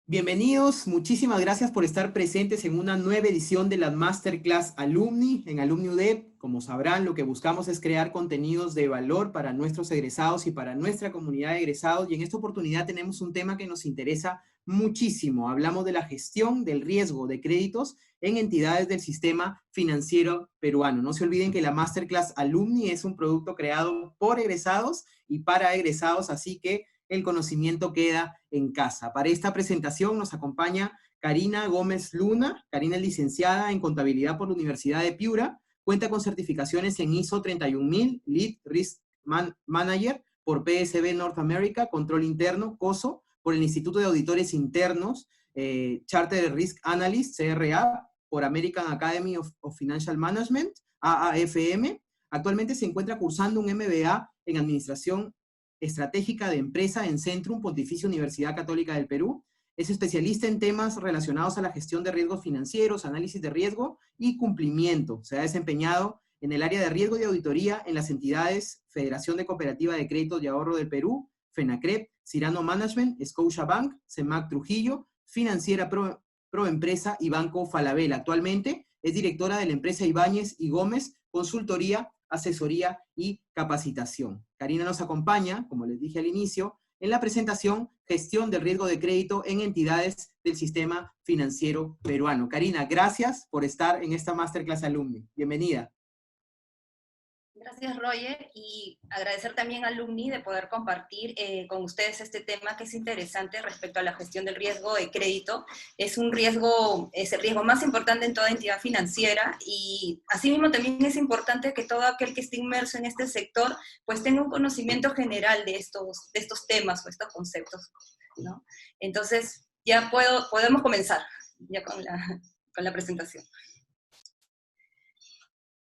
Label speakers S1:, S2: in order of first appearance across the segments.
S1: Bienvenidos, muchísimas gracias por estar presentes en una nueva edición de la Masterclass Alumni en Alumni UDEP. Como sabrán, lo que buscamos es crear contenidos de valor para nuestros egresados y para nuestra comunidad de egresados. Y en esta oportunidad tenemos un tema que nos interesa muchísimo. Hablamos de la gestión del riesgo de créditos en entidades del sistema financiero peruano. No se olviden que la Masterclass Alumni es un producto creado por egresados y para egresados, así que el conocimiento queda en casa. Para esta presentación nos acompaña Karina Gómez Luna. Karina es licenciada en Contabilidad por la Universidad de Piura, cuenta con certificaciones en ISO 31000, Lead Risk Manager por PSB North America, Control Interno, COSO, por el Instituto de Auditores Internos, Chartered Risk Analyst, CRA, por American Academy of Financial Management, AAFM. Actualmente se encuentra cursando un MBA en Administración Estratégica de Empresa en Centrum Pontificia Universidad Católica del Perú. Es especialista en temas relacionados a la gestión de riesgos financieros, análisis de riesgo y cumplimiento. Se ha desempeñado en el área de riesgo y auditoría en las entidades Federación de Cooperativa de Crédito y Ahorro del Perú, FENACREP, Cirano Management, Scotiabank, CEMAC Trujillo, Financiera Pro Empresa y Banco Falabella. Actualmente es directora de la empresa Ibáñez y Gómez, consultoría, asesoría y capacitación. Karina nos acompaña, como les dije al inicio, en la presentación Gestión del Riesgo de Crédito en Entidades del Sistema Financiero Peruano. Karina, gracias por estar en esta Masterclass Alumni. Bienvenida.
S2: Gracias, Roger, y agradecer también a Alumni de poder compartir con ustedes este tema que es interesante respecto a la gestión del riesgo de crédito. Es un riesgo, es el riesgo más importante en toda entidad financiera y asimismo también es importante que todo aquel que esté inmerso en este sector pues tenga un conocimiento general de estos temas o estos conceptos, ¿no? Entonces, ya podemos comenzar ya con la presentación.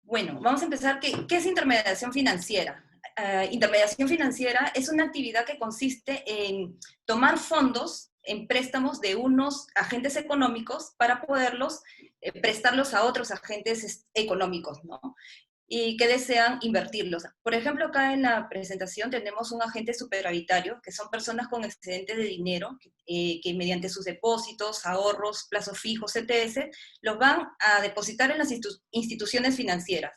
S2: Bueno, vamos a empezar. ¿Qué es intermediación financiera? Intermediación financiera es una actividad que consiste en tomar fondos en préstamos de unos agentes económicos para poderlos prestarlos a otros agentes económicos, ¿no? Y que desean invertirlos. Por ejemplo, acá en la presentación tenemos un agente superavitario, que son personas con excedentes de dinero, que mediante sus depósitos, ahorros, plazos fijos, CTS, los van a depositar en las instituciones financieras.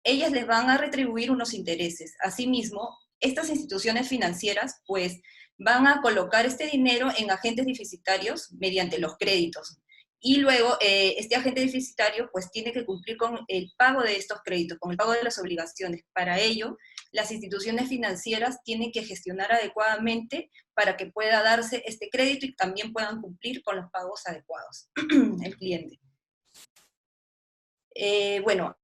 S2: Ellas les van a retribuir unos intereses. Asimismo, estas instituciones financieras, pues, van a colocar este dinero en agentes deficitarios mediante los créditos. Y luego este agente deficitario pues tiene que cumplir con el pago de estos créditos, con el pago de las obligaciones. Para ello, las instituciones financieras tienen que gestionar adecuadamente para que pueda darse este crédito y también puedan cumplir con los pagos adecuados el cliente. Bueno,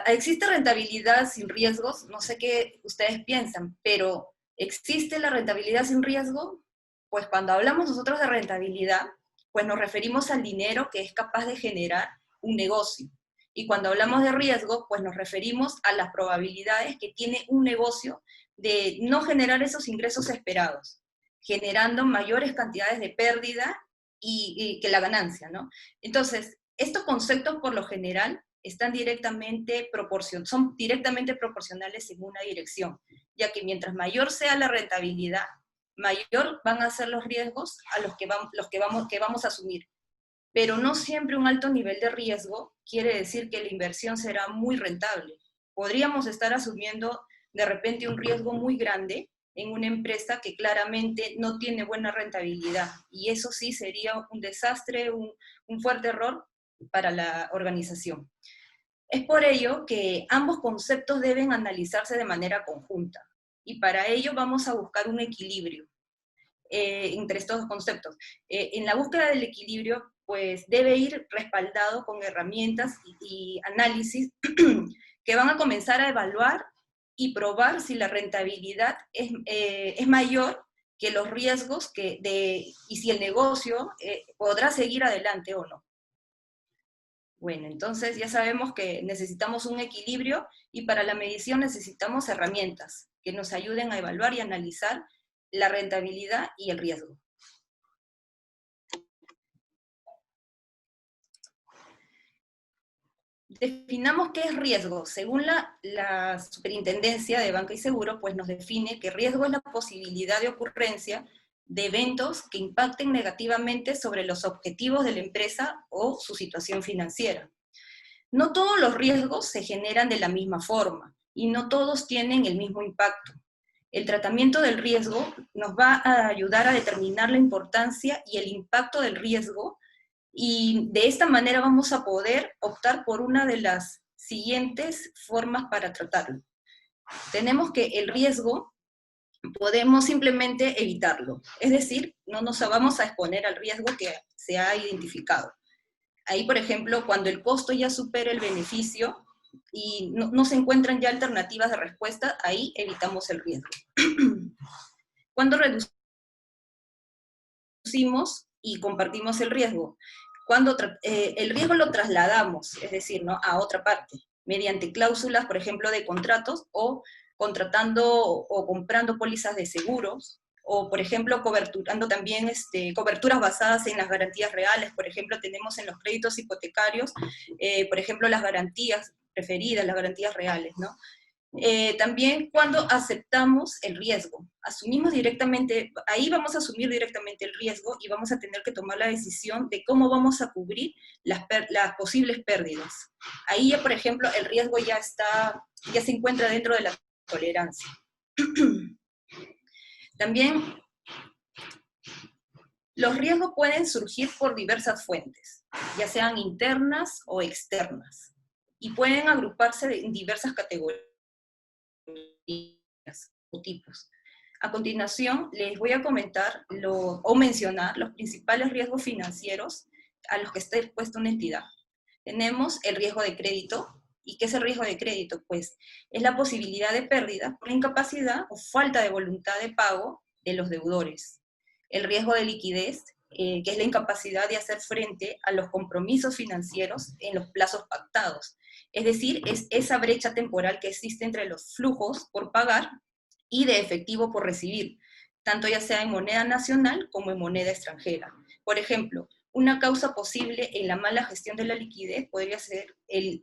S2: ¿existe rentabilidad sin riesgos? No sé qué ustedes piensan, pero ¿existe la rentabilidad sin riesgo? Pues cuando hablamos nosotros de rentabilidad, pues nos referimos al dinero que es capaz de generar un negocio. Y cuando hablamos de riesgo, pues nos referimos a las probabilidades que tiene un negocio de no generar esos ingresos esperados, generando mayores cantidades de pérdida y que la ganancia, ¿no? Entonces, estos conceptos por lo general son directamente proporcionales en una dirección, ya que mientras mayor sea la rentabilidad, mayor van a ser los riesgos a los que vamos a asumir. Pero no siempre un alto nivel de riesgo quiere decir que la inversión será muy rentable. Podríamos estar asumiendo de repente un riesgo muy grande en una empresa que claramente no tiene buena rentabilidad, y eso sí sería un desastre, un fuerte error para la organización. Es por ello que ambos conceptos deben analizarse de manera conjunta, y para ello vamos a buscar un equilibrio entre estos dos conceptos. En la búsqueda del equilibrio, pues debe ir respaldado con herramientas y análisis que van a comenzar a evaluar y probar si la rentabilidad es mayor que los riesgos y si el negocio podrá seguir adelante o no. Bueno, entonces ya sabemos que necesitamos un equilibrio, y para la medición necesitamos herramientas que nos ayuden a evaluar y analizar la rentabilidad y el riesgo. Definamos qué es riesgo. Según la Superintendencia de Banca y Seguro, pues nos define que riesgo es la posibilidad de ocurrencia de eventos que impacten negativamente sobre los objetivos de la empresa o su situación financiera. No todos los riesgos se generan de la misma forma y no todos tienen el mismo impacto. El tratamiento del riesgo nos va a ayudar a determinar la importancia y el impacto del riesgo, y de esta manera vamos a poder optar por una de las siguientes formas para tratarlo. Tenemos que el riesgo podemos simplemente evitarlo, es decir, no nos vamos a exponer al riesgo que se ha identificado. Ahí, por ejemplo, cuando el costo ya supera el beneficio y no se encuentran ya alternativas de respuesta, ahí evitamos el riesgo. Cuando reducimos y compartimos el riesgo, cuando el riesgo lo trasladamos, es decir, ¿no?, a otra parte, mediante cláusulas, por ejemplo, de contratos, o contratando o comprando pólizas de seguros, o, por ejemplo, coberturando también coberturas basadas en las garantías reales. Por ejemplo, tenemos en los créditos hipotecarios, por ejemplo, las garantías preferidas, las garantías reales, ¿no? También cuando aceptamos el riesgo, asumimos directamente, ahí vamos a asumir directamente el riesgo y vamos a tener que tomar la decisión de cómo vamos a cubrir las posibles pérdidas. Ahí ya, por ejemplo, el riesgo ya se encuentra dentro de la tolerancia. También los riesgos pueden surgir por diversas fuentes, ya sean internas o externas, y pueden agruparse en diversas categorías o tipos. A continuación, les voy a comentar o mencionar los principales riesgos financieros a los que está expuesta una entidad. Tenemos el riesgo de crédito. ¿Y qué es el riesgo de crédito? Pues es la posibilidad de pérdida por incapacidad o falta de voluntad de pago de los deudores. El riesgo de liquidez, que es la incapacidad de hacer frente a los compromisos financieros en los plazos pactados. Es decir, es esa brecha temporal que existe entre los flujos por pagar y de efectivo por recibir, tanto ya sea en moneda nacional como en moneda extranjera. Por ejemplo, una causa posible en la mala gestión de la liquidez podría ser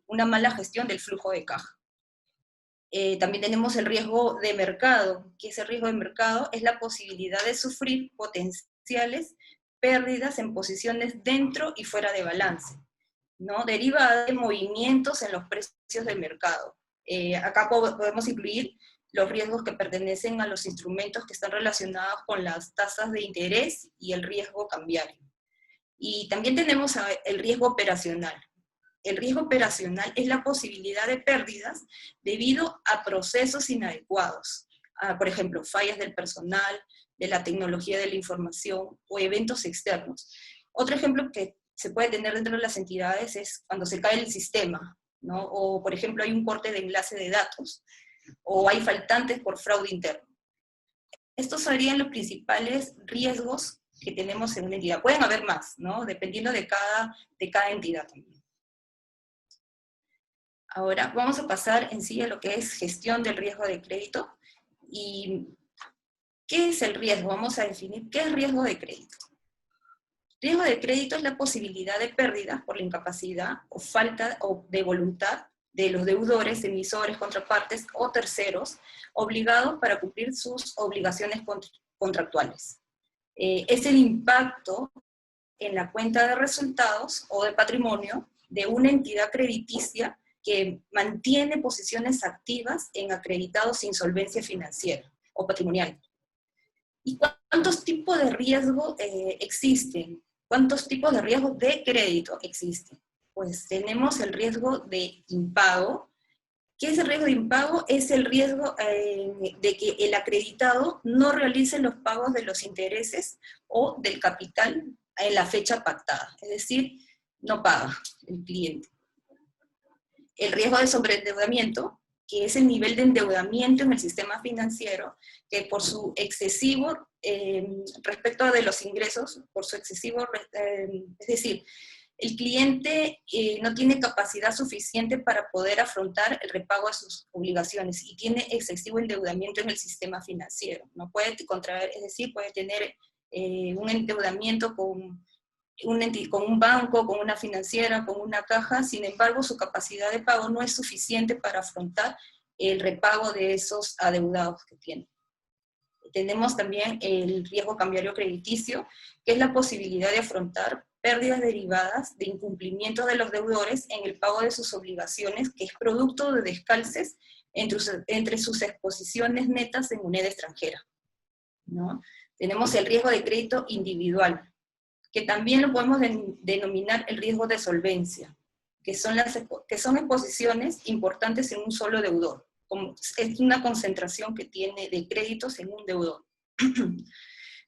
S2: una mala gestión del flujo de caja. También tenemos el riesgo de mercado, que ese riesgo de mercado es la posibilidad de sufrir potenciales pérdidas en posiciones dentro y fuera de balance, ¿no?, derivada de movimientos en los precios del mercado. Acá podemos incluir los riesgos que pertenecen a los instrumentos que están relacionados con las tasas de interés y el riesgo cambiario. Y también tenemos el riesgo operacional. El riesgo operacional es la posibilidad de pérdidas debido a procesos inadecuados. Por ejemplo, fallas del personal, de la tecnología de la información o eventos externos. Otro ejemplo que se puede tener dentro de las entidades es cuando se cae el sistema, ¿no? O, por ejemplo, hay un corte de enlace de datos, o hay faltantes por fraude interno. Estos serían los principales riesgos que tenemos en una entidad. Pueden haber más, ¿no?, dependiendo de cada entidad también. Ahora vamos a pasar en sí a lo que es gestión del riesgo de crédito. ¿Y qué es el riesgo? Vamos a definir qué es riesgo de crédito. Riesgo de crédito es la posibilidad de pérdidas por la incapacidad o falta de voluntad de los deudores, emisores, contrapartes o terceros obligados para cumplir sus obligaciones contractuales. Es el impacto en la cuenta de resultados o de patrimonio de una entidad crediticia que mantiene posiciones activas en acreditados sin solvencia financiera o patrimonial. ¿Y cuántos tipos de riesgo existen? ¿Cuántos tipos de riesgo de crédito existen? Pues tenemos el riesgo de impago. ¿Qué es el riesgo de impago? Es el riesgo de que el acreditado no realice los pagos de los intereses o del capital en la fecha pactada, es decir, no paga el cliente. El riesgo de sobreendeudamiento, que es el nivel de endeudamiento en el sistema financiero, que por su excesivo, respecto de los ingresos, por su excesivo, es decir, el cliente no tiene capacidad suficiente para poder afrontar el repago de sus obligaciones y tiene excesivo endeudamiento en el sistema financiero. No puede contraer, es decir, puede tener un endeudamiento con un banco, con una financiera, con una caja, sin embargo su capacidad de pago no es suficiente para afrontar el repago de esos adeudados que tiene. Tenemos también el riesgo cambiario crediticio, que es la posibilidad de afrontar pérdidas derivadas de incumplimiento de los deudores en el pago de sus obligaciones, que es producto de descalces entre sus exposiciones netas en moneda extranjera, ¿no? Tenemos el riesgo de crédito individual, que también lo podemos denominar el riesgo de solvencia, que son exposiciones importantes en un solo deudor. Es una concentración que tiene de créditos en un deudor.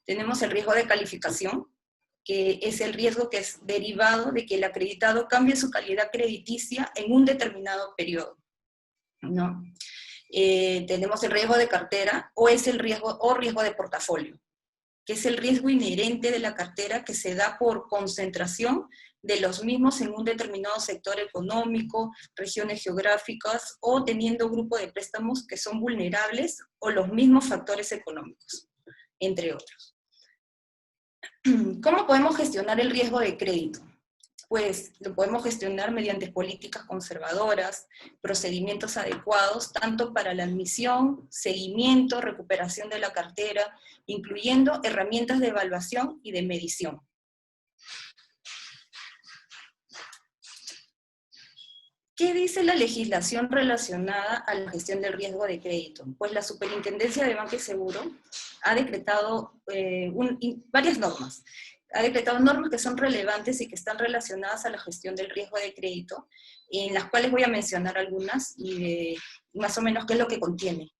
S2: Tenemos el riesgo de calificación, que es el riesgo que es derivado de que el acreditado cambie su calidad crediticia en un determinado periodo, ¿no? Tenemos el riesgo de cartera, o riesgo de portafolio, que es el riesgo inherente de la cartera que se da por concentración de los mismos en un determinado sector económico, regiones geográficas, o teniendo grupo de préstamos que son vulnerables, o los mismos factores económicos, entre otros. ¿Cómo podemos gestionar el riesgo de crédito? Pues lo podemos gestionar mediante políticas conservadoras, procedimientos adecuados, tanto para la admisión, seguimiento, recuperación de la cartera, incluyendo herramientas de evaluación y de medición. ¿Qué dice la legislación relacionada a la gestión del riesgo de crédito? Pues la Superintendencia de Banca y Seguro ha decretado varias normas. Ha decretado normas que son relevantes y que están relacionadas a la gestión del riesgo de crédito, en las cuales voy a mencionar algunas y más o menos qué es lo que contiene.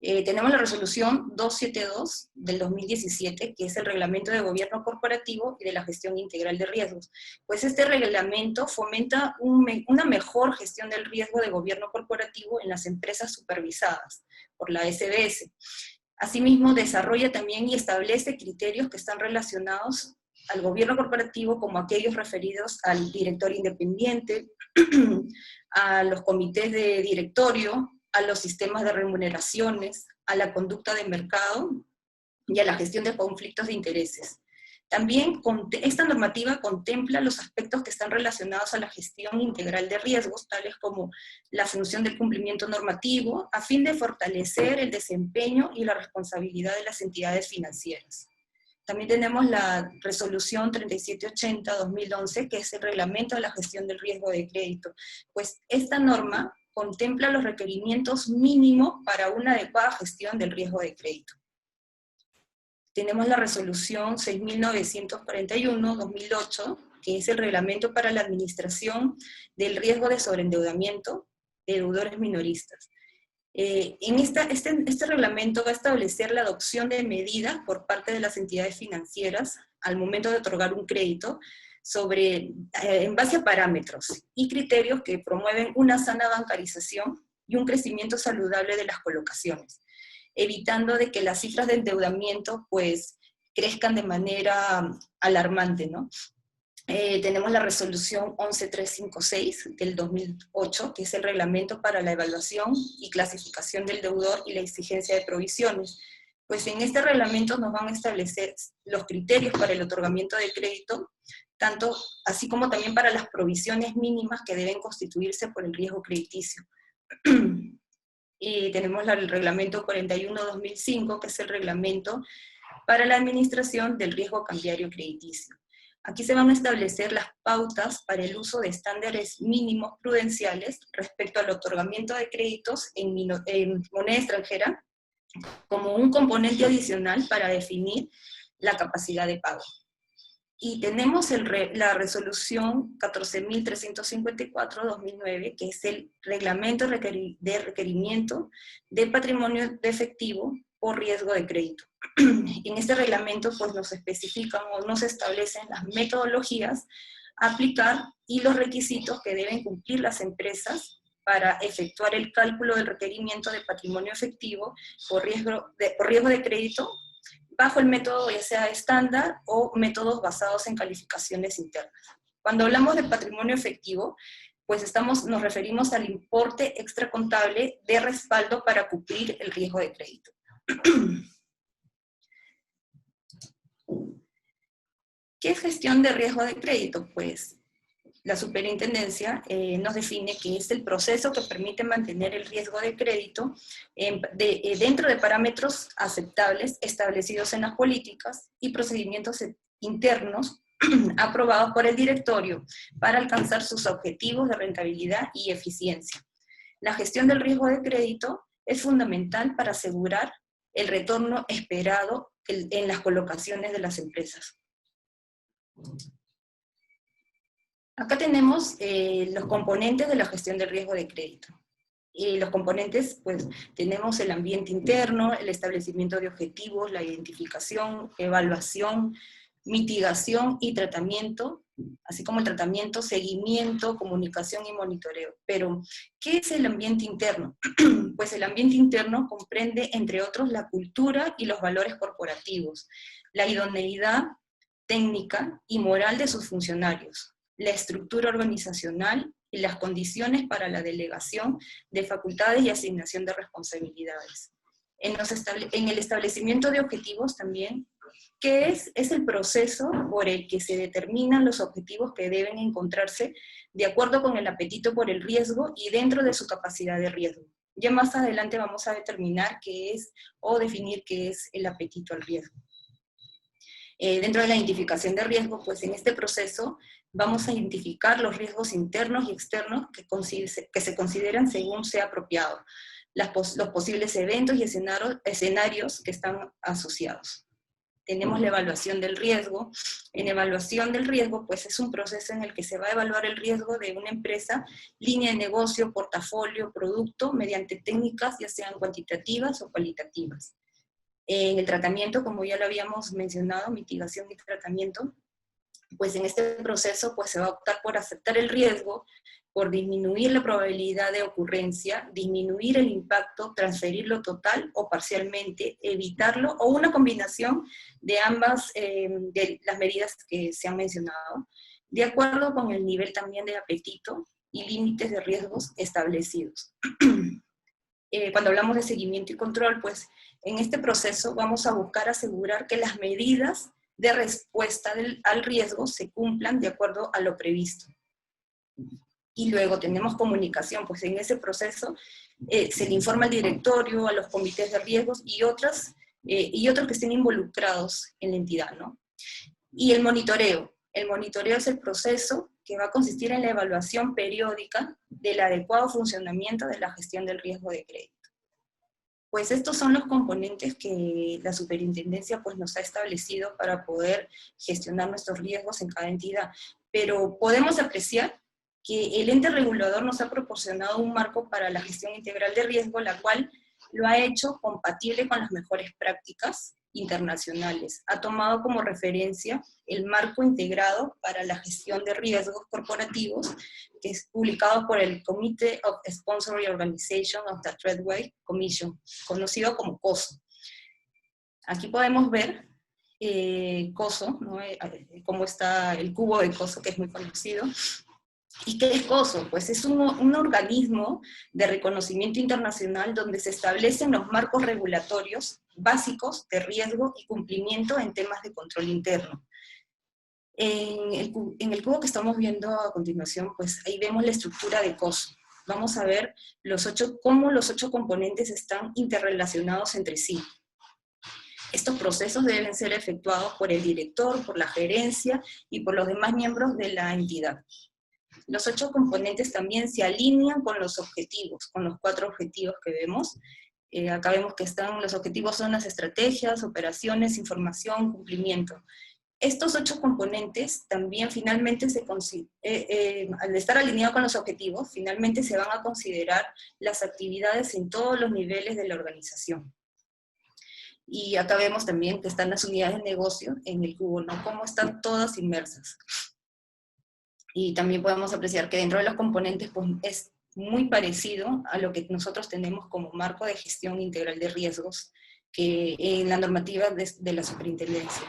S2: Tenemos la resolución 272 del 2017, que es el reglamento de gobierno corporativo y de la gestión integral de riesgos. Pues este reglamento fomenta una mejor gestión del riesgo de gobierno corporativo en las empresas supervisadas por la SBS. Asimismo, desarrolla también y establece criterios que están relacionados al gobierno corporativo, como aquellos referidos al director independiente, a los comités de directorio, a los sistemas de remuneraciones, a la conducta de mercado y a la gestión de conflictos de intereses. También esta normativa contempla los aspectos que están relacionados a la gestión integral de riesgos, tales como la función del cumplimiento normativo, a fin de fortalecer el desempeño y la responsabilidad de las entidades financieras. También tenemos la resolución 3780-2011, que es el reglamento de la gestión del riesgo de crédito. Pues esta norma contempla los requerimientos mínimos para una adecuada gestión del riesgo de crédito. Tenemos la resolución 6941-2008, que es el reglamento para la administración del riesgo de sobreendeudamiento de deudores minoristas. Este reglamento va a establecer la adopción de medidas por parte de las entidades financieras al momento de otorgar un crédito en base a parámetros y criterios que promueven una sana bancarización y un crecimiento saludable de las colocaciones, evitando de que las cifras de endeudamiento pues crezcan de manera alarmante, ¿no? Tenemos la resolución 11356 del 2008, que es el reglamento para la evaluación y clasificación del deudor y la exigencia de provisiones. Pues en este reglamento nos van a establecer los criterios para el otorgamiento de crédito, así como también para las provisiones mínimas que deben constituirse por el riesgo crediticio. Y tenemos el reglamento 41-2005, que es el reglamento para la administración del riesgo cambiario crediticio. Aquí se van a establecer las pautas para el uso de estándares mínimos prudenciales respecto al otorgamiento de créditos en moneda extranjera, como un componente adicional para definir la capacidad de pago. Y tenemos la resolución 14.354-2009, que es el reglamento de requerimiento de patrimonio de efectivo por riesgo de crédito. En este reglamento pues nos especifican o nos establecen las metodologías a aplicar y los requisitos que deben cumplir las empresas para efectuar el cálculo del requerimiento de patrimonio efectivo por riesgo de crédito, bajo el método ya sea estándar o métodos basados en calificaciones internas. Cuando hablamos de patrimonio efectivo, pues nos referimos al importe extracontable de respaldo para cubrir el riesgo de crédito. ¿Qué es gestión de riesgo de crédito? Pues la superintendencia nos define que es el proceso que permite mantener el riesgo de crédito dentro de parámetros aceptables establecidos en las políticas y procedimientos internos aprobados por el directorio para alcanzar sus objetivos de rentabilidad y eficiencia. La gestión del riesgo de crédito es fundamental para asegurar el retorno esperado en las colocaciones de las empresas. Acá tenemos los componentes de la gestión del riesgo de crédito. Y los componentes, pues, tenemos el ambiente interno, el establecimiento de objetivos, la identificación, evaluación, mitigación y tratamiento, así como el tratamiento, seguimiento, comunicación y monitoreo. Pero, ¿qué es el ambiente interno? Pues el ambiente interno comprende, entre otros, la cultura y los valores corporativos, la idoneidad técnica y moral de sus funcionarios, la estructura organizacional y las condiciones para la delegación de facultades y asignación de responsabilidades. En el establecimiento de objetivos también, ¿qué es? Es el proceso por el que se determinan los objetivos que deben encontrarse de acuerdo con el apetito por el riesgo y dentro de su capacidad de riesgo. Ya más adelante vamos a determinar qué es o definir qué es el apetito al riesgo. Dentro de la identificación de riesgo, pues en este proceso vamos a identificar los riesgos internos y externos que se consideran según sea apropiado, los posibles eventos y escenarios que están asociados. Tenemos la evaluación del riesgo. En evaluación del riesgo, pues es un proceso en el que se va a evaluar el riesgo de una empresa, línea de negocio, portafolio, producto, mediante técnicas ya sean cuantitativas o cualitativas. En el tratamiento, como ya lo habíamos mencionado, mitigación y tratamiento, pues en este proceso pues se va a optar por aceptar el riesgo, por disminuir la probabilidad de ocurrencia, disminuir el impacto, transferirlo total o parcialmente, evitarlo, o una combinación de ambas de las medidas que se han mencionado, de acuerdo con el nivel también de apetito y límites de riesgos establecidos. Cuando hablamos de seguimiento y control, pues en este proceso vamos a buscar asegurar que las medidas de respuesta al riesgo se cumplan de acuerdo a lo previsto. Y luego tenemos comunicación, pues en ese proceso se le informa al directorio, a los comités de riesgos y otros que estén involucrados en la entidad, ¿no? Y el monitoreo. El monitoreo es el proceso que va a consistir en la evaluación periódica del adecuado funcionamiento de la gestión del riesgo de crédito. Pues estos son los componentes que la superintendencia pues, nos ha establecido para poder gestionar nuestros riesgos en cada entidad. Pero podemos apreciar que el ente regulador nos ha proporcionado un marco para la gestión integral de riesgo, la cual lo ha hecho compatible con las mejores prácticas internacionales. Ha tomado como referencia el marco integrado para la gestión de riesgos corporativos, que es publicado por el Committee of Sponsoring Organization of the Treadway Commission, conocido como COSO. Aquí podemos ver COSO, ¿no? Cómo está el cubo de COSO, que es muy conocido. ¿Y qué es COSO? Pues es un organismo de reconocimiento internacional donde se establecen los marcos regulatorios básicos de riesgo y cumplimiento en temas de control interno. En el cubo que estamos viendo a continuación, pues ahí vemos la estructura de COSO. Vamos a ver cómo los 8 componentes están interrelacionados entre sí. Estos procesos deben ser efectuados por el director, por la gerencia y por los demás miembros de la entidad. Los 8 componentes también se alinean con los objetivos, con los 4 objetivos que vemos. Acá vemos que los objetivos son las estrategias, operaciones, información, cumplimiento. Estos 8 componentes también finalmente, al estar alineados con los objetivos, finalmente se van a considerar las actividades en todos los niveles de la organización. Y acá vemos también que están las unidades de negocio en el cubo, ¿no? Cómo están todas inmersas. Y también podemos apreciar que dentro de los componentes pues, es muy parecido a lo que nosotros tenemos como marco de gestión integral de riesgos que en la normativa de la superintendencia.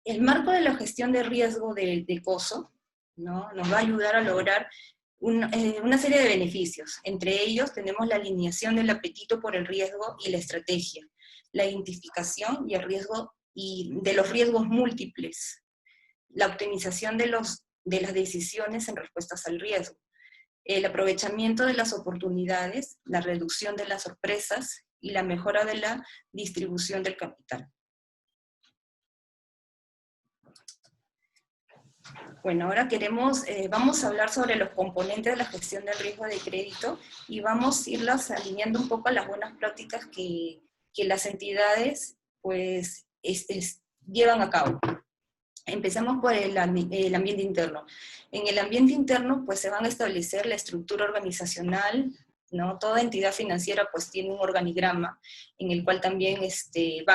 S2: El marco de la gestión de riesgo de COSO, ¿no? Nos va a ayudar a lograr una serie de beneficios. Entre ellos tenemos la alineación del apetito por el riesgo y la estrategia, la identificación y el riesgo y de los riesgos múltiples, la optimización de los de las decisiones en respuestas al riesgo, el aprovechamiento de las oportunidades, la reducción de las sorpresas y la mejora de la distribución del capital. Bueno, ahora vamos a hablar sobre los componentes de la gestión del riesgo de crédito y vamos a irlas alineando un poco a las buenas prácticas que las entidades pues, llevan a cabo. Empezamos por el ambiente interno. En el ambiente interno pues se van a establecer la estructura organizacional, ¿no? Toda entidad financiera pues tiene un organigrama en el cual también va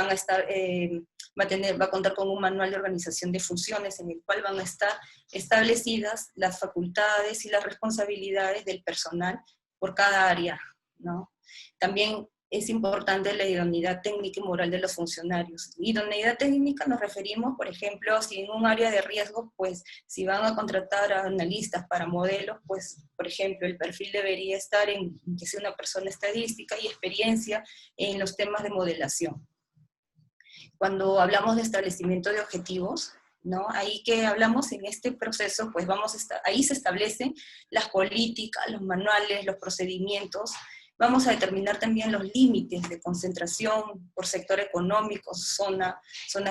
S2: a contar con un manual de organización de funciones en el cual van a estar establecidas las facultades y las responsabilidades del personal por cada área, ¿no? También es importante la idoneidad técnica y moral de los funcionarios. Idoneidad técnica nos referimos, por ejemplo, si en un área de riesgo, pues si van a contratar a analistas para modelos, pues por ejemplo el perfil debería estar en que sea una persona estadística y experiencia en los temas de modelación. Cuando hablamos de establecimiento de objetivos, ¿no? Ahí que hablamos en este proceso, pues ahí se establecen las políticas, los manuales, los procedimientos. Vamos a determinar también los límites de concentración por sector económico, zona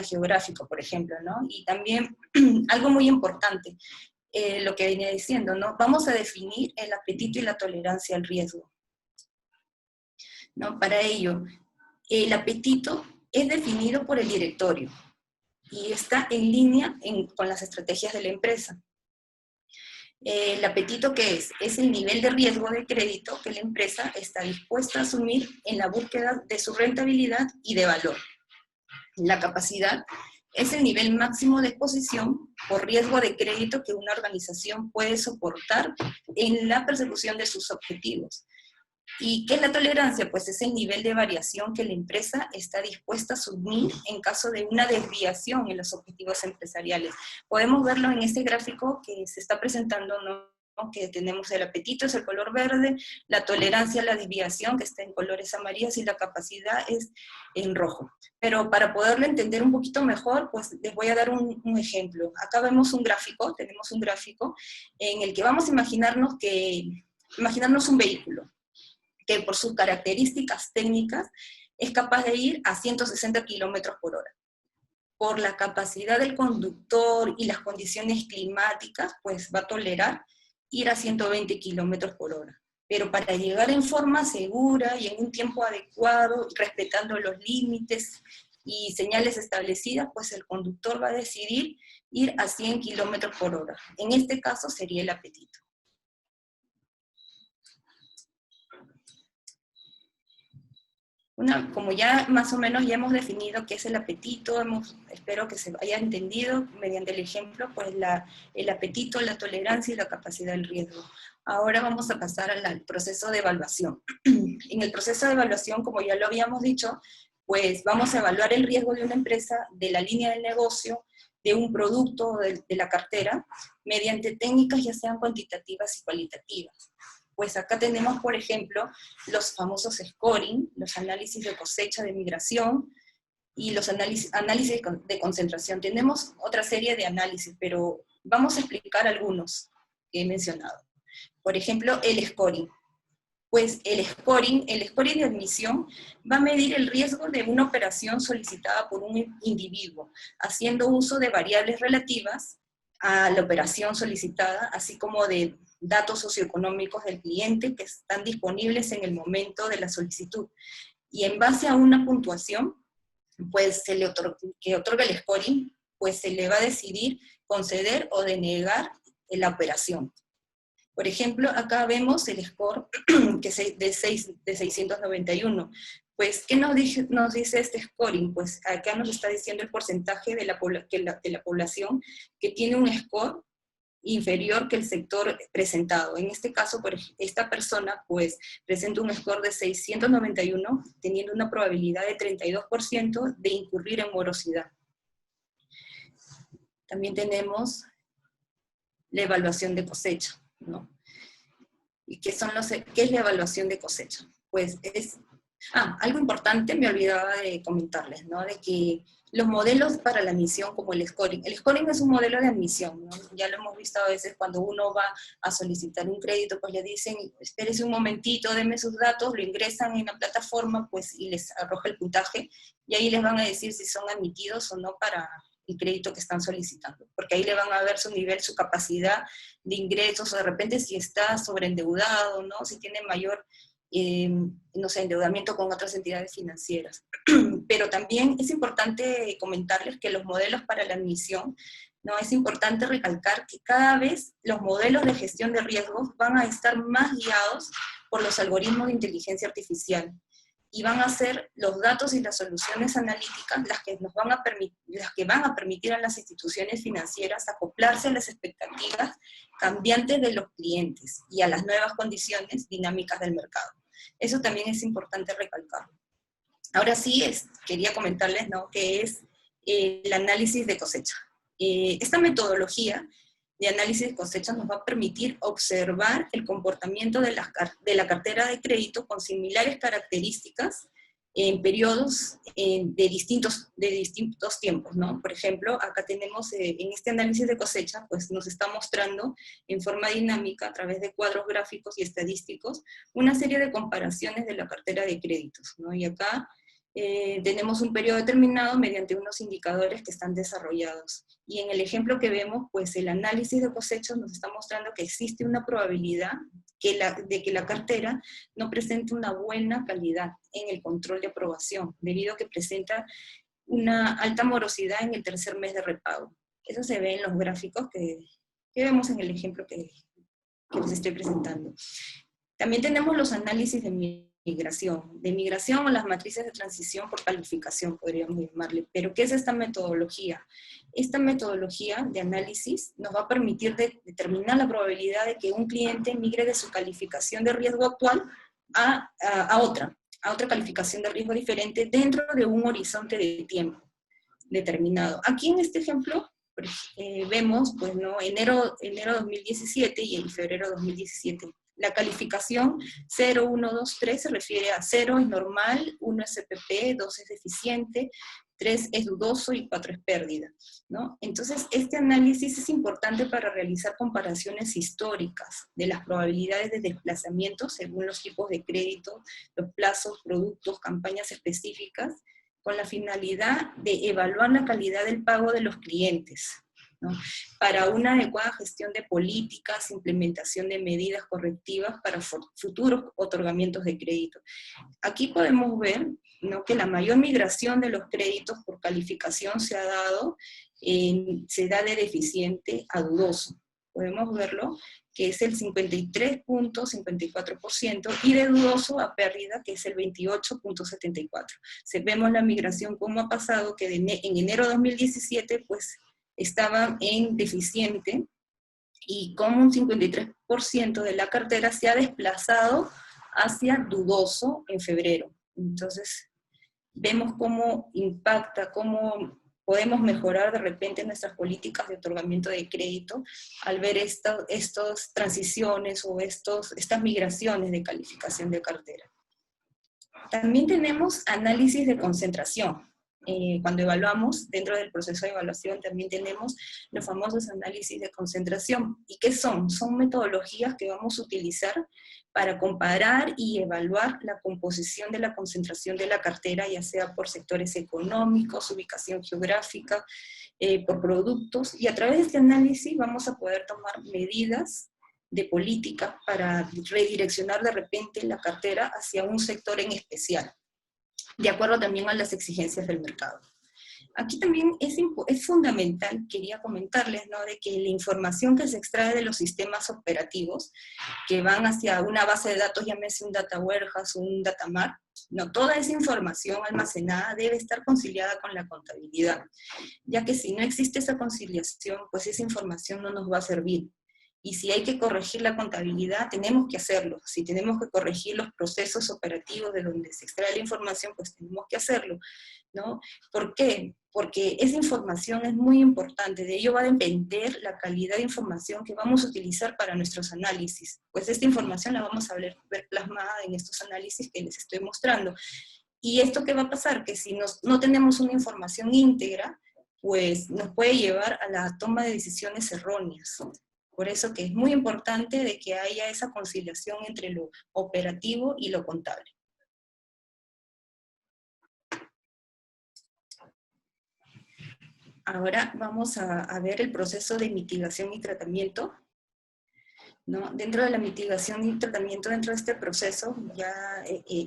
S2: geográfica, por ejemplo, ¿no? Y también algo muy importante, lo que venía diciendo, ¿no? Vamos a definir el apetito y la tolerancia al riesgo, ¿no? Para ello, el apetito es definido por el directorio y está en línea con las estrategias de la empresa. El apetito, ¿qué es? Es el nivel de riesgo de crédito que la empresa está dispuesta a asumir en la búsqueda de su rentabilidad y de valor. La capacidad es el nivel máximo de exposición por riesgo de crédito que una organización puede soportar en la persecución de sus objetivos. ¿Y qué es la tolerancia? Pues es el nivel de variación que la empresa está dispuesta a asumir en caso de una desviación en los objetivos empresariales. Podemos verlo en este gráfico que se está presentando, ¿no? Que tenemos el apetito, es el color verde, la tolerancia a la desviación, que está en colores amarillos, y la capacidad es en rojo. Pero para poderlo entender un poquito mejor, pues les voy a dar un ejemplo. Acá vemos tenemos un gráfico en el que vamos a imaginarnos un vehículo que por sus características técnicas es capaz de ir a 160 kilómetros por hora. Por la capacidad del conductor y las condiciones climáticas, pues va a tolerar ir a 120 kilómetros por hora. Pero para llegar en forma segura y en un tiempo adecuado, respetando los límites y señales establecidas, pues el conductor va a decidir ir a 100 kilómetros por hora. En este caso sería el apetito. Como ya más o menos ya hemos definido qué es el apetito, espero que se haya entendido mediante el ejemplo, pues el apetito, la tolerancia y la capacidad del riesgo. Ahora vamos a pasar al proceso de evaluación. En el proceso de evaluación, como ya lo habíamos dicho, pues vamos a evaluar el riesgo de una empresa, de la línea del negocio, de un producto, de la cartera, mediante técnicas ya sean cuantitativas y cualitativas. Pues acá tenemos, por ejemplo, los famosos scoring, los análisis de cosecha de migración y los análisis de concentración. Tenemos otra serie de análisis, pero vamos a explicar algunos que he mencionado. Por ejemplo, el scoring. Pues el scoring de admisión va a medir el riesgo de una operación solicitada por un individuo, haciendo uso de variables relativas a la operación solicitada, así como de datos socioeconómicos del cliente que están disponibles en el momento de la solicitud. Y en base a una puntuación, pues que otorga el scoring, pues se le va a decidir conceder o denegar la operación. Por ejemplo, acá vemos el score que es de 691. Pues, ¿qué nos dice este scoring? Pues acá nos está diciendo el porcentaje de la población que tiene un score inferior que el sector presentado. En este caso, esta persona pues presenta un score de 691, teniendo una probabilidad de 32% de incurrir en morosidad. También tenemos la evaluación de cosecha, ¿no? ¿Y qué es la evaluación de cosecha? Pues es Algo importante me olvidaba de comentarles, ¿no? De que los modelos para la admisión, como el scoring es un modelo de admisión, ¿no? Ya lo hemos visto a veces cuando uno va a solicitar un crédito, pues le dicen, espérese un momentito, deme sus datos, lo ingresan en la plataforma, pues, y les arroja el puntaje, y ahí les van a decir si son admitidos o no para el crédito que están solicitando, porque ahí le van a ver su nivel, su capacidad de ingresos, o de repente si está sobreendeudado, ¿no? Si tiene mayor no sé, endeudamiento con otras entidades financieras. Pero también es importante comentarles que los modelos para la admisión, ¿no? Es importante recalcar que cada vez los modelos de gestión de riesgos van a estar más guiados por los algoritmos de inteligencia artificial, y van a ser los datos y las soluciones analíticas las que van a permitir a las instituciones financieras acoplarse a las expectativas cambiantes de los clientes y a las nuevas condiciones dinámicas del mercado. Eso también es importante recalcarlo. Ahora sí, quería comentarles, ¿no?, que es el análisis de cosecha. Esta metodología de análisis de cosecha nos va a permitir observar el comportamiento de la cartera de crédito con similares características en periodos de distintos tiempos, ¿no? Por ejemplo, acá tenemos, en este análisis de cosecha, pues nos está mostrando en forma dinámica, a través de cuadros gráficos y estadísticos, una serie de comparaciones de la cartera de créditos, ¿no? Y acá tenemos un periodo determinado mediante unos indicadores que están desarrollados. Y en el ejemplo que vemos, pues el análisis de cosechas nos está mostrando que existe una probabilidad de que la cartera no presente una buena calidad en el control de aprobación, debido a que presenta una alta morosidad en el tercer mes de repago. Eso se ve en los gráficos que vemos en el ejemplo que les estoy presentando. También tenemos los análisis de migración o las matrices de transición por calificación, podríamos llamarle. Pero, ¿qué es esta metodología? Esta metodología de análisis nos va a permitir determinar la probabilidad de que un cliente migre de su calificación de riesgo actual a otra calificación de riesgo diferente dentro de un horizonte de tiempo determinado. Aquí en este ejemplo vemos, pues, ¿no?, enero 2017 y en febrero 2017. La calificación 0, 1, 2, 3 se refiere a 0 es normal, 1 es CPP, 2 es deficiente, 3 es dudoso y 4 es pérdida, ¿no? Entonces, este análisis es importante para realizar comparaciones históricas de las probabilidades de desplazamiento según los tipos de crédito, los plazos, productos, campañas específicas, con la finalidad de evaluar la calidad del pago de los clientes, ¿no?, para una adecuada gestión de políticas, implementación de medidas correctivas para futuros otorgamientos de crédito. Aquí podemos ver, ¿no?, que la mayor migración de los créditos por calificación se da de deficiente a dudoso. Podemos verlo, que es el 53.54%, y de dudoso a pérdida, que es el 28.74%. Vemos la migración, cómo ha pasado, que en enero de 2017, pues, estaba en deficiente, y como un 53% de la cartera se ha desplazado hacia dudoso en febrero. Entonces, vemos cómo impacta, cómo podemos mejorar de repente nuestras políticas de otorgamiento de crédito al ver estas transiciones o estas migraciones de calificación de cartera. También tenemos análisis de concentración. Cuando evaluamos, dentro del proceso de evaluación también tenemos los famosos análisis de concentración. ¿Y qué son? Son metodologías que vamos a utilizar para comparar y evaluar la composición de la concentración de la cartera, ya sea por sectores económicos, ubicación geográfica, por productos, y a través de este análisis vamos a poder tomar medidas de política para redireccionar de repente la cartera hacia un sector en especial, de acuerdo también a las exigencias del mercado. Aquí también es fundamental, quería comentarles, ¿no?, de que la información que se extrae de los sistemas operativos, que van hacia una base de datos, llámese un data warehouse o un data mart, no, toda esa información almacenada debe estar conciliada con la contabilidad, ya que si no existe esa conciliación, pues esa información no nos va a servir. Y si hay que corregir la contabilidad, tenemos que hacerlo. Si tenemos que corregir los procesos operativos de donde se extrae la información, pues tenemos que hacerlo. ¿no? ¿Por qué? Porque esa información es muy importante, de ello va a depender la calidad de información que vamos a utilizar para nuestros análisis. Pues esta información la vamos a ver plasmada en estos análisis que les estoy mostrando. ¿Y esto qué va a pasar? Que si no tenemos una información íntegra, pues nos puede llevar a la toma de decisiones erróneas. Por eso que es muy importante de que haya esa conciliación entre lo operativo y lo contable. Ahora vamos a ver el proceso de mitigación y tratamiento, ¿no? Dentro de la mitigación y tratamiento, dentro de este proceso, ya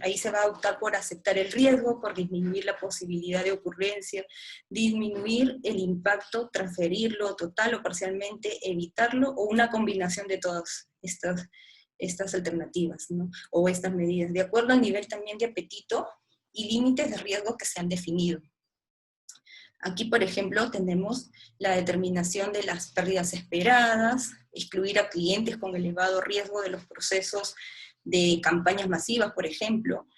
S2: ahí se va a optar por aceptar el riesgo, por disminuir la posibilidad de ocurrencia, disminuir el impacto, transferirlo total o parcialmente, evitarlo, o una combinación de todas estas alternativas, ¿no? O estas medidas, de acuerdo al nivel también de apetito y límites de riesgo que se han definido. Aquí, por ejemplo, tenemos la determinación de las pérdidas esperadas, excluir a clientes con elevado riesgo de los procesos de campañas masivas, por ejemplo.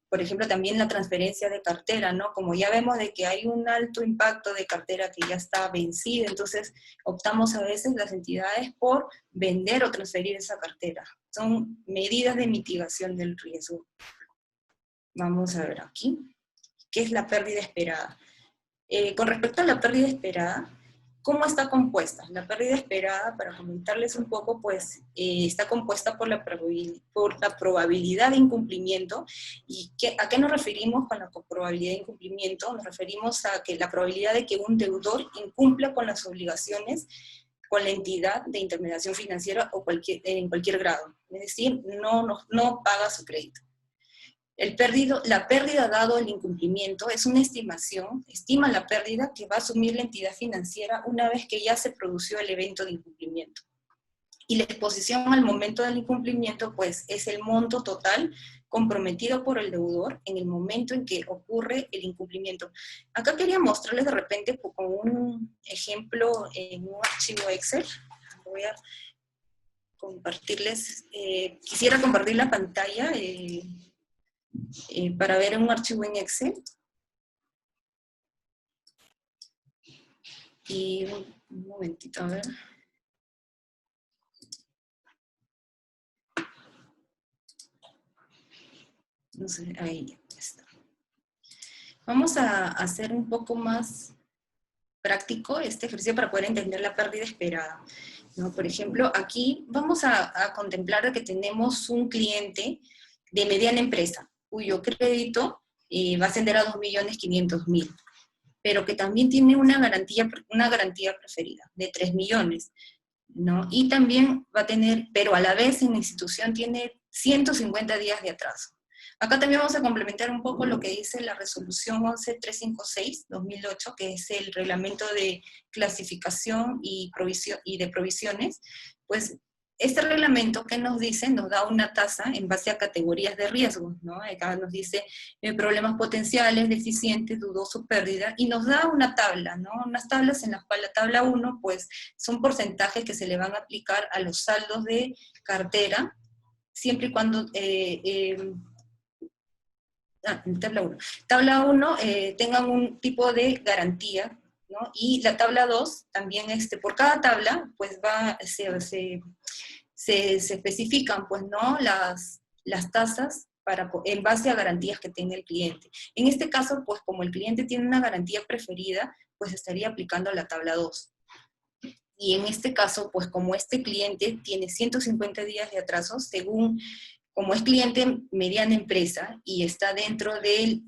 S2: Por ejemplo, también la transferencia de cartera, ¿no? Como ya vemos de que hay un alto impacto de cartera que ya está vencida, entonces optamos a veces las entidades por vender o transferir esa cartera. Son medidas de mitigación del riesgo. Vamos a ver aquí, ¿qué es la pérdida esperada? Con respecto a la pérdida esperada, ¿cómo está compuesta? La pérdida esperada, para comentarles un poco, pues está compuesta por la probabilidad de incumplimiento. ¿Y a qué nos referimos con la probabilidad de incumplimiento? Nos referimos a que la probabilidad de que un deudor incumpla con las obligaciones con la entidad de intermediación financiera o en cualquier grado. Es decir, no paga su crédito. La pérdida dado el incumplimiento es una estimación, estima la pérdida que va a asumir la entidad financiera una vez que ya se produjo el evento de incumplimiento. Y la exposición al momento del incumplimiento, pues, es el monto total comprometido por el deudor en el momento en que ocurre el incumplimiento. Acá quería mostrarles de repente con un ejemplo en un archivo Excel. Voy a compartirles, quisiera compartir la pantalla, para ver un archivo en Excel. Y un momentito, a ver. No sé, ahí está. Vamos a hacer un poco más práctico este ejercicio para poder entender la pérdida esperada, ¿no? Por ejemplo, aquí vamos a contemplar que tenemos un cliente de mediana empresa, cuyo crédito va a ascender a 2.500.000, pero que también tiene una garantía preferida de 3 millones, ¿no? Y también va a tener, pero a la vez en la institución tiene 150 días de atraso. Acá también vamos a complementar un poco lo que dice la resolución 11356-2008, que es el reglamento de clasificación y de provisiones. Pues este reglamento, ¿qué nos dice? Nos da una tasa en base a categorías de riesgo, ¿no? Acá nos dice problemas potenciales, deficientes, dudoso, pérdida, y nos da una tabla, ¿no? Unas tablas en las cuales la tabla 1, pues, son porcentajes que se le van a aplicar a los saldos de cartera, siempre y cuando... tabla 1 tengan un tipo de garantía, ¿no? Y la tabla 2 también, por cada tabla, pues se especifican, pues, ¿no? las tasas en base a garantías que tenga el cliente. En este caso, pues, como el cliente tiene una garantía preferida, pues estaría aplicando la tabla 2. Y en este caso, pues, como este cliente tiene 150 días de atraso, como es cliente mediana empresa y está dentro del,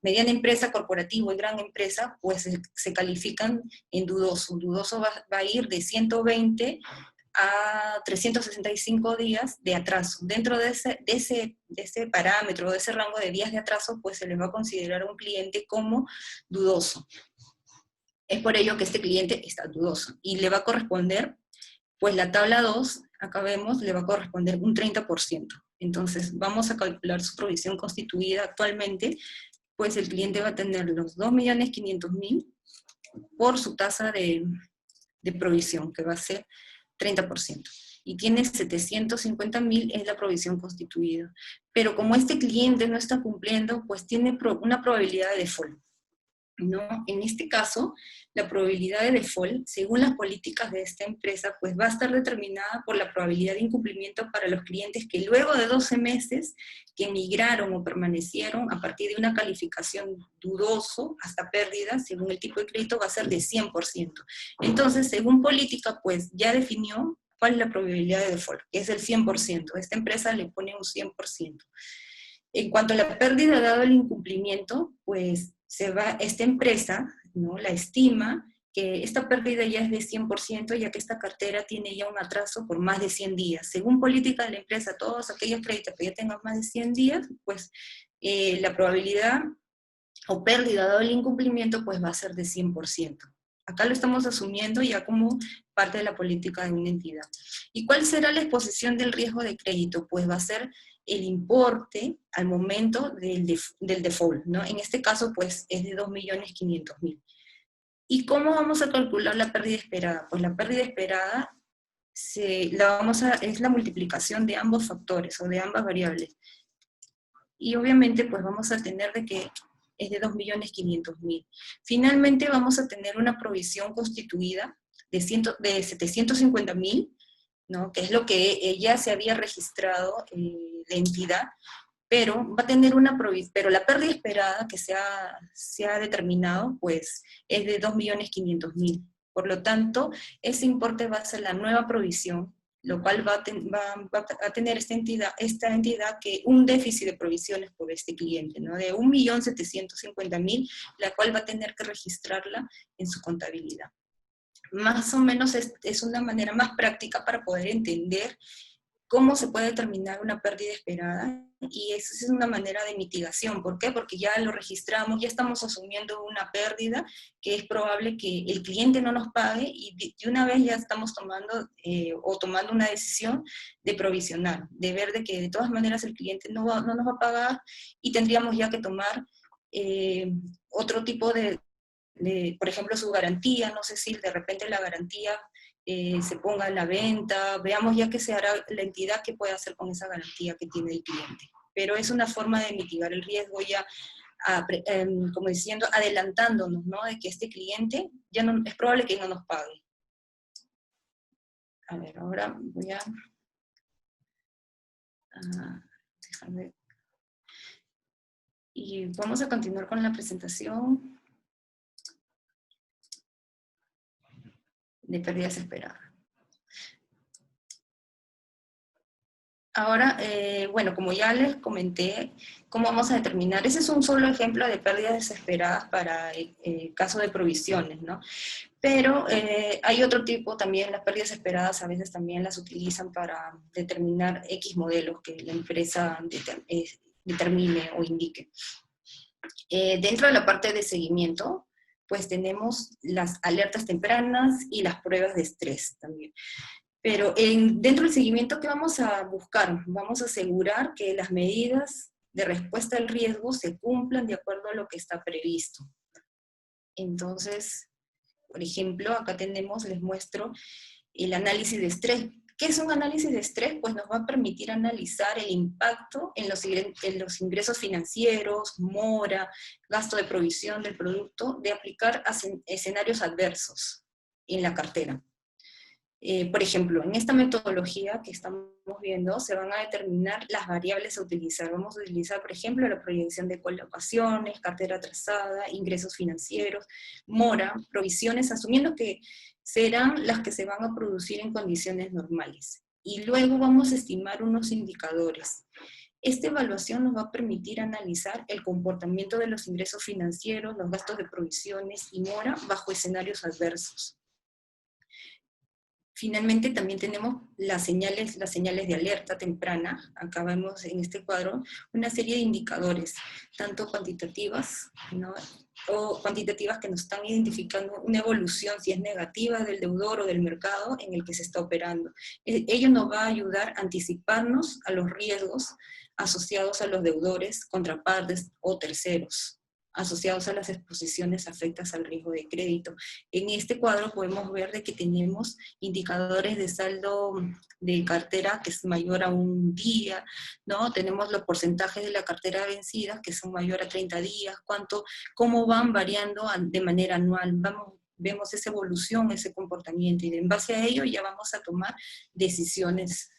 S2: mediana empresa, corporativo y gran empresa, pues se califican en dudoso. Dudoso va a ir de 120 a 365 días de atraso. Dentro de ese parámetro, de ese rango de días de atraso, pues se le va a considerar a un cliente como dudoso. Es por ello que este cliente está dudoso y le va a corresponder, pues la tabla 2, acá vemos, le va a corresponder un 30%. Entonces vamos a calcular su provisión constituida actualmente, pues el cliente va a tener los 2.500.000 por su tasa de provisión, que va a ser 30%. y tiene 750.000, es la provisión constituida. Pero como este cliente no está cumpliendo, pues tiene una probabilidad de default, ¿no? En este caso, la probabilidad de default, según las políticas de esta empresa, pues va a estar determinada por la probabilidad de incumplimiento para los clientes que luego de 12 meses que emigraron o permanecieron a partir de una calificación dudoso hasta pérdida, según el tipo de crédito, va a ser de 100%. Entonces, según política, pues ya definió cuál es la probabilidad de default, que es el 100%. Esta empresa le pone un 100%. En cuanto a la pérdida dado el incumplimiento, pues esta empresa, ¿no?, la estima que esta pérdida ya es de 100%, ya que esta cartera tiene ya un atraso por más de 100 días. Según política de la empresa, todos aquellos créditos que ya tengan más de 100 días, pues la probabilidad o pérdida dado el incumplimiento pues va a ser de 100%. Acá lo estamos asumiendo ya como parte de la política de una entidad. ¿Y cuál será la exposición del riesgo de crédito? Pues va a ser el importe al momento del default, ¿no? En este caso, pues, es de 2.500.000. ¿Y cómo vamos a calcular la pérdida esperada? Pues la pérdida esperada es la multiplicación de ambos factores, o de ambas variables. Y obviamente, pues, vamos a tener de que es de 2.500.000. Finalmente, vamos a tener una provisión constituida de 750.000, ¿no?, que es lo que ya se había registrado la entidad, pero va a tener pero la pérdida esperada que se ha determinado, pues, es de 2.500.000. Por lo tanto, ese importe va a ser la nueva provisión, lo cual va a tener esta entidad que un déficit de provisiones por este cliente, ¿no?, de 1.750.000, la cual va a tener que registrarla en su contabilidad. Más o menos es una manera más práctica para poder entender cómo se puede determinar una pérdida esperada, y eso es una manera de mitigación. ¿Por qué? Porque ya lo registramos, ya estamos asumiendo una pérdida que es probable que el cliente no nos pague, y de una vez ya estamos tomando una decisión de provisionar, de ver de que de todas maneras el cliente no nos va a pagar, y tendríamos ya que tomar otro tipo por ejemplo, su garantía. No sé si de repente la garantía se ponga en la venta, veamos ya qué se hará la entidad, que puede hacer con esa garantía que tiene el cliente. Pero es una forma de mitigar el riesgo ya, como diciendo, adelantándonos, ¿no?, de que este cliente ya no, es probable que no nos pague. A ver, ahora voy a déjame. Y vamos a continuar con la presentación de pérdidas esperadas. Ahora, bueno, como ya les comenté, ¿cómo vamos a determinar? Ese es un solo ejemplo de pérdidas desesperadas para el caso de provisiones, ¿no? Pero hay otro tipo también. Las pérdidas esperadas a veces también las utilizan para determinar X modelos que la empresa determine o indique. Dentro de la parte de seguimiento, pues tenemos las alertas tempranas y las pruebas de estrés también. Pero dentro del seguimiento, ¿qué vamos a buscar? Vamos a asegurar que las medidas de respuesta al riesgo se cumplan de acuerdo a lo que está previsto. Entonces, por ejemplo, acá les muestro el análisis de estrés. ¿Qué es un análisis de estrés? Pues nos va a permitir analizar el impacto en los ingresos financieros, mora, gasto de provisión del producto, de aplicar a escenarios adversos en la cartera. Por ejemplo, en esta metodología que estamos viendo, se van a determinar las variables a utilizar. Vamos a utilizar, por ejemplo, la proyección de colocaciones, cartera atrasada, ingresos financieros, mora, provisiones, asumiendo que serán las que se van a producir en condiciones normales. Y luego vamos a estimar unos indicadores. Esta evaluación nos va a permitir analizar el comportamiento de los ingresos financieros, los gastos de provisiones y mora bajo escenarios adversos. Finalmente también tenemos las señales de alerta temprana. Acá vemos en este cuadro una serie de indicadores, tanto cuantitativas, ¿no?, o cuantitativas, que nos están identificando una evolución, si es negativa, del deudor o del mercado en el que se está operando. Ello nos va a ayudar a anticiparnos a los riesgos asociados a los deudores, contrapartes o terceros. asociados a las exposiciones afectas al riesgo de crédito. En este cuadro podemos ver de que tenemos indicadores de saldo de cartera que es mayor a un día, ¿no? Tenemos los porcentajes de la cartera vencida que son mayor a 30 días, cómo van variando de manera anual. Vemos esa evolución, ese comportamiento, y en base a ello ya vamos a tomar decisiones.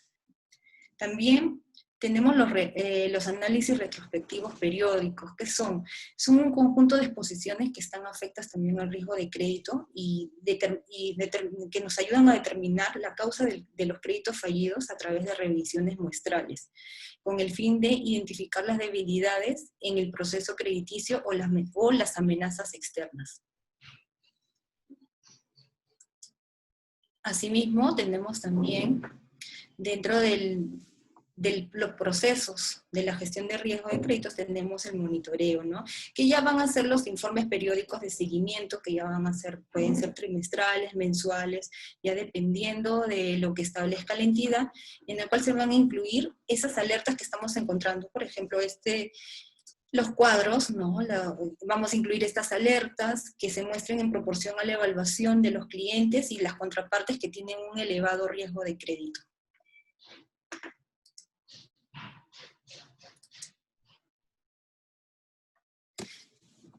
S2: También tenemos los análisis retrospectivos periódicos, que son un conjunto de exposiciones que están afectas también al riesgo de crédito y que nos ayudan a determinar la causa de los créditos fallidos a través de revisiones muestrales, con el fin de identificar las debilidades en el proceso crediticio o las amenazas externas. Asimismo, tenemos también dentro de los procesos de la gestión de riesgo de créditos tenemos el monitoreo, ¿no? Que ya van a ser los informes periódicos de seguimiento, que ya van a ser, pueden ser trimestrales, mensuales, ya dependiendo de lo que establezca la entidad, en el cual se van a incluir esas alertas que estamos encontrando. Por ejemplo, los cuadros, ¿no? Vamos a incluir estas alertas que se muestren en proporción a la evaluación de los clientes y las contrapartes que tienen un elevado riesgo de crédito.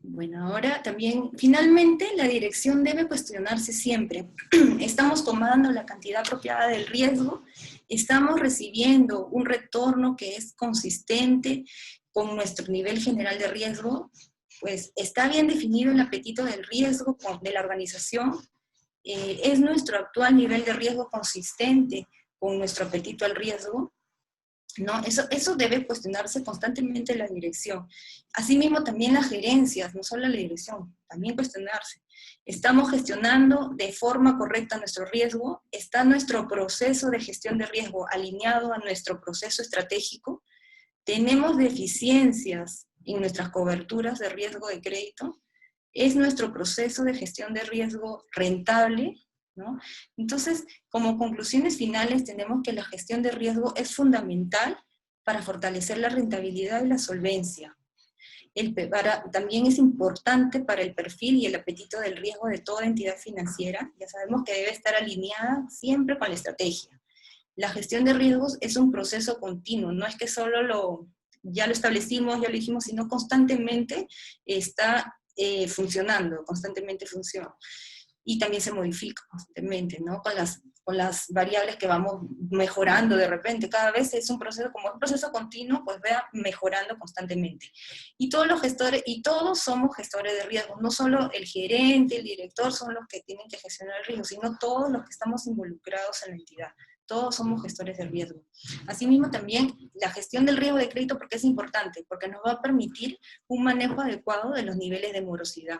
S2: Bueno, ahora también, finalmente, la dirección debe cuestionarse siempre. ¿Estamos tomando la cantidad apropiada del riesgo? ¿Estamos recibiendo un retorno que es consistente con nuestro nivel general de riesgo? Pues, ¿está bien definido el apetito del riesgo de la organización? ¿Es nuestro actual nivel de riesgo consistente con nuestro apetito al riesgo? ¿No? Eso debe cuestionarse constantemente la dirección. Asimismo, también las gerencias, no solo la dirección, también cuestionarse. ¿Estamos gestionando de forma correcta nuestro riesgo? ¿Está nuestro proceso de gestión de riesgo alineado a nuestro proceso estratégico? ¿Tenemos deficiencias en nuestras coberturas de riesgo de crédito? ¿Es nuestro proceso de gestión de riesgo rentable? ¿No? Entonces, como conclusiones finales, tenemos que la gestión de riesgo es fundamental para fortalecer la rentabilidad y la solvencia. También es importante para el perfil y el apetito del riesgo de toda entidad financiera. Ya sabemos que debe estar alineada siempre con la estrategia. La gestión de riesgos es un proceso continuo, no es que solo ya lo establecimos, ya lo dijimos, sino constantemente está funcionando, constantemente funciona. Y también se modifica constantemente, ¿no? Con las variables que vamos mejorando de repente. Cada vez es un proceso, como un proceso continuo, pues vea mejorando constantemente. Y todos los gestores, y todos somos gestores de riesgo, no solo el gerente, el director son los que tienen que gestionar el riesgo, sino todos los que estamos involucrados en la entidad. Todos somos gestores de riesgo. Asimismo también la gestión del riesgo de crédito, porque es importante, porque nos va a permitir un manejo adecuado de los niveles de morosidad.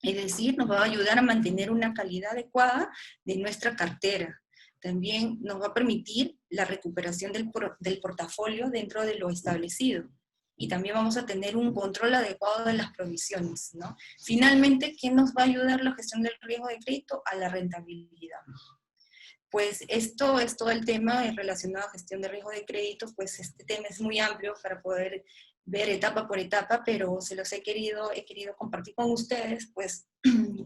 S2: Es decir, nos va a ayudar a mantener una calidad adecuada de nuestra cartera. También nos va a permitir la recuperación del portafolio dentro de lo establecido. Y también vamos a tener un control adecuado de las provisiones, ¿no? Finalmente, ¿qué nos va a ayudar la gestión del riesgo de crédito? A la rentabilidad. Pues esto es todo el tema relacionado a gestión de riesgo de crédito, pues este tema es muy amplio para poder ver etapa por etapa, pero se los he querido compartir con ustedes, pues,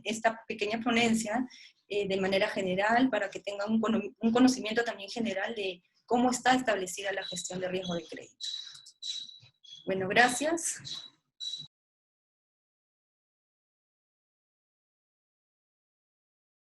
S2: esta pequeña ponencia de manera general, para que tengan un conocimiento también general de cómo está establecida la gestión de riesgo de crédito. Bueno, gracias.